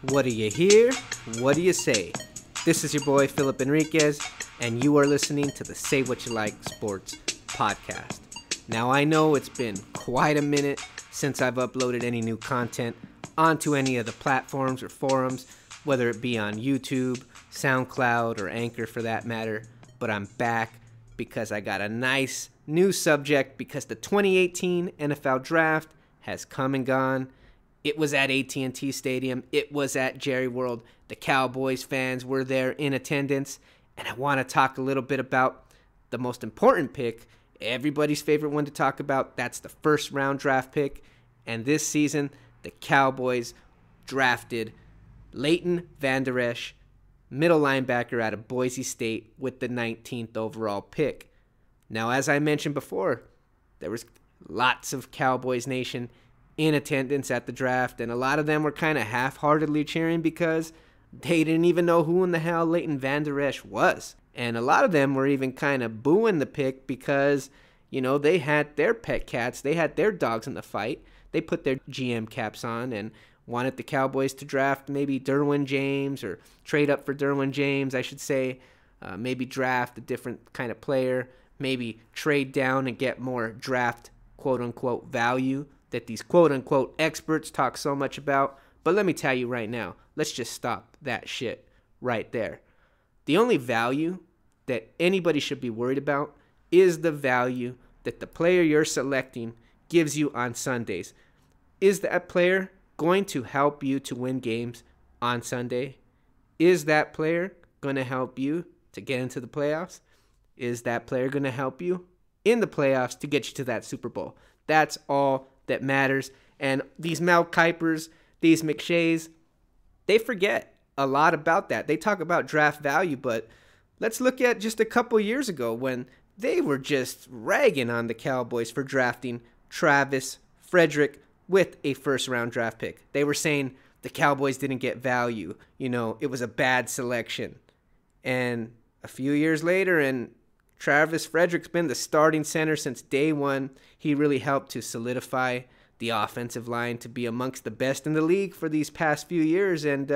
What do you hear? What do you say? This is your boy Phillip Enriquez, and you are listening to the Say What You Like Sports Podcast. Now, I know it's been quite a minute since I've uploaded any new content onto any of the platforms or forums, whether it be on YouTube, SoundCloud, or Anchor for that matter, but I'm back because I got a nice new subject because the 2018 NFL Draft has come and gone. It was at AT&T Stadium. It was at Jerry World. The Cowboys fans were there in attendance, and I want to talk a little bit about the most important pick, everybody's favorite one to talk about. That's the first round draft pick, and this season, the Cowboys drafted Leighton Vander Esch, middle linebacker out of Boise State, with the 19th overall pick. Now, as I mentioned before, there was lots of Cowboys Nation in attendance at the draft, and a lot of them were kind of half-heartedly cheering because they didn't even know who in the hell Leighton Vander Esch was. And a lot of them were even kind of booing the pick because, you know, they had their pet cats, they had their dogs in the fight. They put their GM caps on and wanted the Cowboys to draft maybe Derwin James, or trade up for Derwin James, I should say. Maybe draft a different kind of player. Maybe trade down and get more draft quote-unquote value that these quote-unquote experts talk so much about. But let me tell you right now, let's just stop that shit right there. The only value that anybody should be worried about is the value that the player you're selecting gives you on Sundays. Is that player going to help you to win games on Sunday? Is that player going to help you to get into the playoffs? Is that player going to help you in the playoffs to get you to that Super Bowl? That's all that matters. And these Mel Kipers, these McShays, they forget a lot about that. They talk about draft value, but let's look at just a couple years ago when they were just ragging on the Cowboys for drafting Travis Frederick with a first-round draft pick. They were saying the Cowboys didn't get value. You know, it was a bad selection. And a few years later, and Travis Frederick's been the starting center since day one. He really helped to solidify the offensive line to be amongst the best in the league for these past few years. And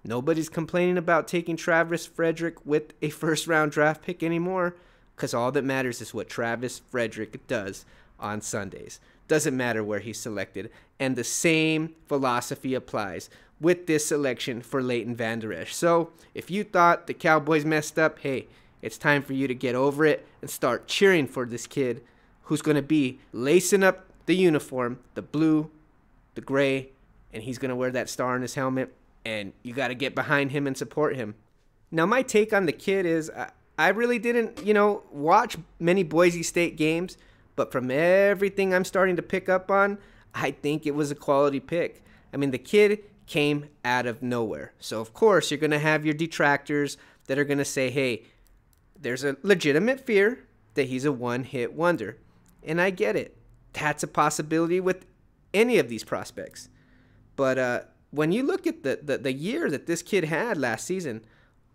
nobody's complaining about taking Travis Frederick with a first-round draft pick anymore, because all that matters is what Travis Frederick does on Sundays. Doesn't matter where he's selected. And the same philosophy applies with this selection for Leighton Vander Esch. So if you thought the Cowboys messed up, hey, it's time for you to get over it and start cheering for this kid who's going to be lacing up the uniform, the blue, the gray, and he's going to wear that star on his helmet, and you got to get behind him and support him. Now, my take on the kid is I really didn't, watch many Boise State games, but from everything I'm starting to pick up on, I think it was a quality pick. I mean, the kid came out of nowhere. So, of course, you're going to have your detractors that are going to say, hey, there's a legitimate fear that he's a one-hit wonder. And I get it. That's a possibility with any of these prospects. But when you look at the year that this kid had last season,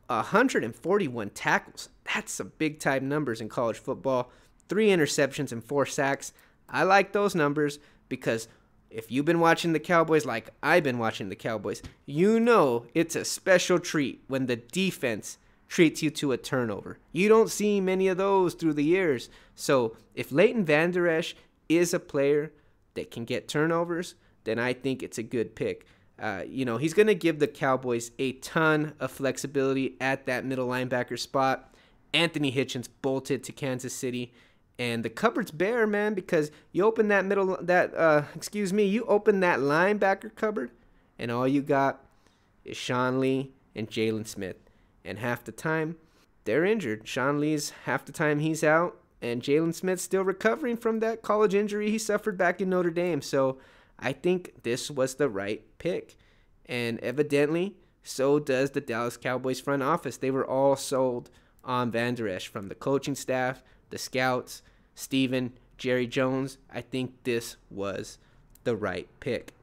141 tackles. That's some big-time numbers in college football. 3 interceptions and 4 sacks. I like those numbers because if you've been watching the Cowboys like I've been watching the Cowboys, you know it's a special treat when the defense treats you to a turnover. You don't see many of those through the years. So if Leighton Vander Esch is a player that can get turnovers, then I think it's a good pick. He's going to give the Cowboys a ton of flexibility at that middle linebacker spot. Anthony Hitchens bolted to Kansas City, and the cupboard's bare, man, because you open that you open that linebacker cupboard, and all you got is Sean Lee and Jalen Smith. And half the time, they're injured. Sean Lee's half the time he's out, and Jalen Smith's still recovering from that college injury he suffered back in Notre Dame. So I think this was the right pick. And evidently, so does the Dallas Cowboys front office. They were all sold on Vander Esch, from the coaching staff, the scouts, Steven, Jerry Jones. I think this was the right pick.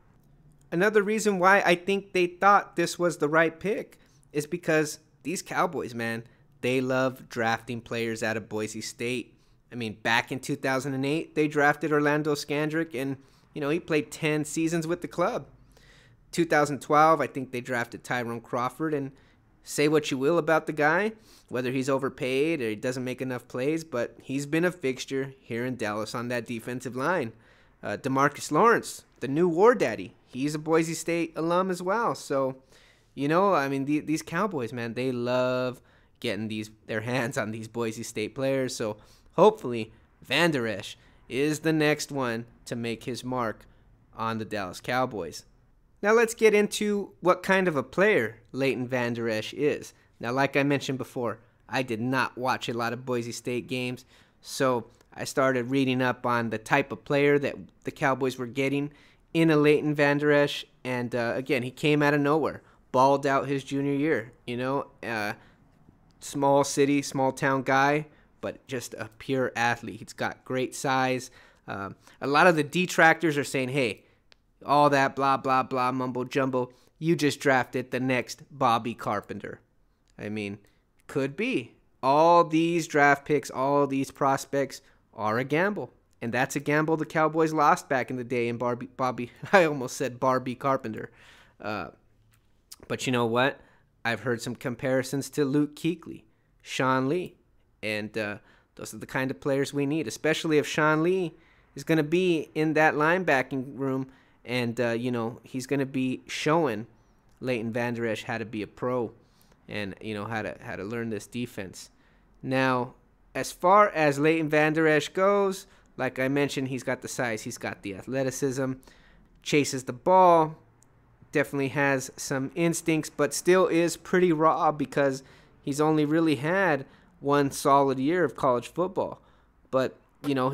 Another reason why I think they thought this was the right pick is because these Cowboys, man, they love drafting players out of Boise State. I mean, back in 2008, they drafted Orlando Scandrick, and, he played 10 seasons with the club. 2012, I think they drafted Tyrone Crawford, and say what you will about the guy, whether he's overpaid or he doesn't make enough plays, but he's been a fixture here in Dallas on that defensive line. DeMarcus Lawrence, the new war daddy, he's a Boise State alum as well. So, I mean, these Cowboys, man, they love getting their hands on these Boise State players. So hopefully Vander Esch is the next one to make his mark on the Dallas Cowboys. Now let's get into what kind of a player Leighton Vander Esch is. Now, like I mentioned before, I did not watch a lot of Boise State games, so I started reading up on the type of player that the Cowboys were getting in a Leighton Vander Esch, and again, he came out of nowhere, balled out his junior year. Small city, small town guy, but just a pure athlete. He's got great size. A lot of the detractors are saying, hey, all that blah, blah, blah, mumbo jumbo, you just drafted the next Bobby Carpenter. I mean, could be. All these draft picks, all these prospects are a gamble. And that's a gamble the Cowboys lost back in the day in I almost said Barbie Carpenter. But you know what? I've heard some comparisons to Luke Kuechly, Sean Lee. And those are the kind of players we need, especially if Sean Lee is going to be in that linebacking room. And, he's going to be showing Leighton Vander Esch how to be a pro and, how to learn this defense. Now, as far as Leighton Vander Esch goes, like I mentioned, he's got the size, he's got the athleticism, chases the ball, definitely has some instincts, but still is pretty raw because he's only really had one solid year of college football. But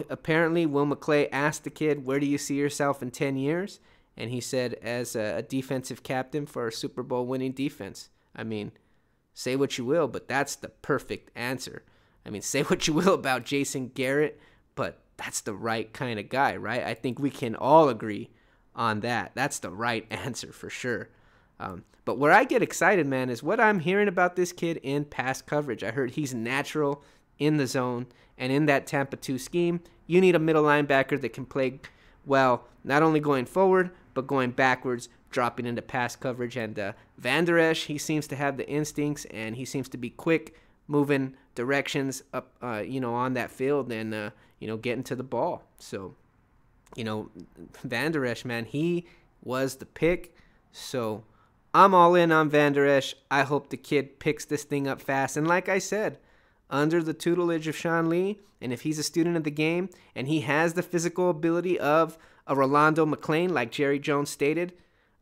apparently Will McClay asked the kid, where do you see yourself in 10 years? And he said, as a defensive captain for a Super Bowl winning defense. I mean, say what you will, but that's the perfect answer. I mean, say what you will about Jason Garrett, but that's the right kind of guy, right? I think we can all agree on that. That's the right answer for sure. But where I get excited, man, is what I'm hearing about this kid in pass coverage. I heard he's natural in the zone, and in that Tampa 2 scheme, you need a middle linebacker that can play well, not only going forward, but going backwards, dropping into pass coverage. And Vander Esch, he seems to have the instincts, and he seems to be quick, moving directions up, on that field and, getting to the ball. So, Vander Esch, man, he was the pick. So I'm all in on Vander Esch. I hope the kid picks this thing up fast. And like I said, under the tutelage of Sean Lee, and if he's a student of the game and he has the physical ability of a Rolando McClain, like Jerry Jones stated,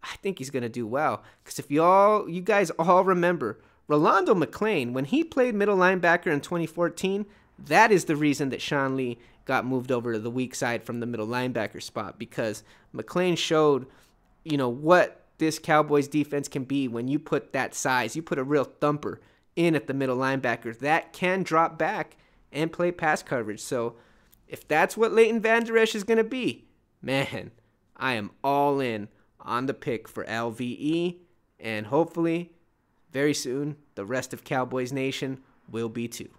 I think he's going to do well. Because if you guys all remember, Rolando McClain, when he played middle linebacker in 2014, that is the reason that Sean Lee got moved over to the weak side from the middle linebacker spot, because McClain showed, what this Cowboys defense can be when you put that size, you put a real thumper in at the middle linebacker that can drop back and play pass coverage. So if that's what Leighton Vander Esch is going to be, man, I am all in on the pick for LVE, and hopefully very soon the rest of Cowboys Nation will be too.